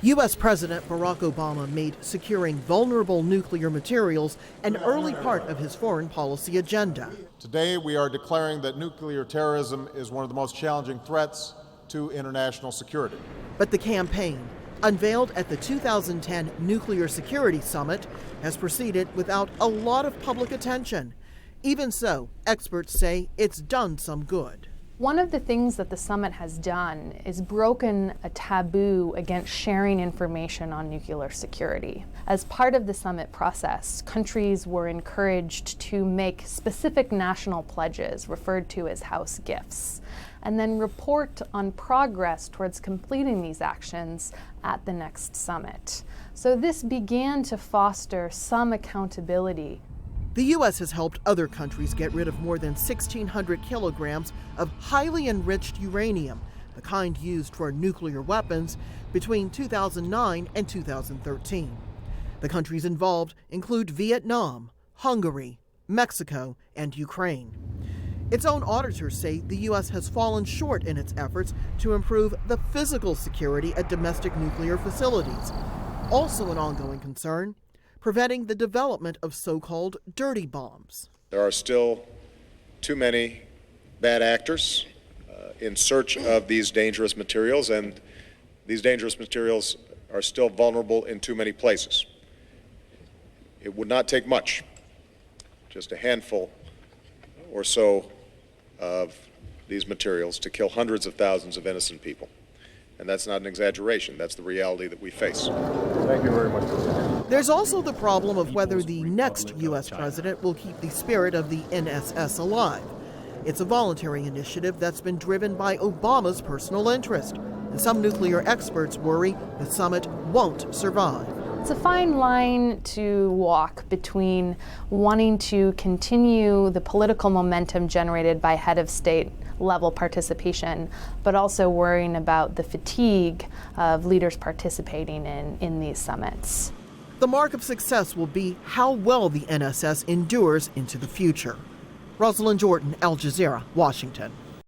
U.S. President Barack Obama made securing vulnerable nuclear materials an early part of his foreign policy agenda. Today, we are declaring that nuclear terrorism is one of the most challenging threats to international security. But the campaign, unveiled at the 2010 Nuclear Security Summit, has proceeded without a lot of public attention. Even so, experts say it's done some good. One of the things that the summit has done is broken a taboo against sharing information on nuclear security. As part of the summit process, countries were encouraged to make specific national pledges, referred to as house gifts, and then report on progress towards completing these actions at the next summit. So this began to foster some accountability. The U.S. has helped other countries get rid of more than 1,600 kilograms of highly enriched uranium, the kind used for nuclear weapons, between 2009 and 2013. The countries involved include Vietnam, Hungary, Mexico, and Ukraine. Its own auditors say the U.S. has fallen short in its efforts to improve the physical security at domestic nuclear facilities. Also an ongoing concern, preventing the development of so-called dirty bombs. There are still too many bad actors in search of these dangerous materials, and these dangerous materials are still vulnerable in too many places. It would not take much, just a handful or so of these materials to kill hundreds of thousands of innocent people. And that's not an exaggeration. That's the reality that we face. Thank you very much. There's also the problem of whether the next U.S. president will keep the spirit of the NSS alive. It's a voluntary initiative that's been driven by Obama's personal interest, and some nuclear experts worry the summit won't survive. It's a fine line to walk between wanting to continue the political momentum generated by head of state level participation, but also worrying about the fatigue of leaders participating in these summits. The mark of success will be how well the NSS endures into the future. Rosiland, Al Jazeera, Washington.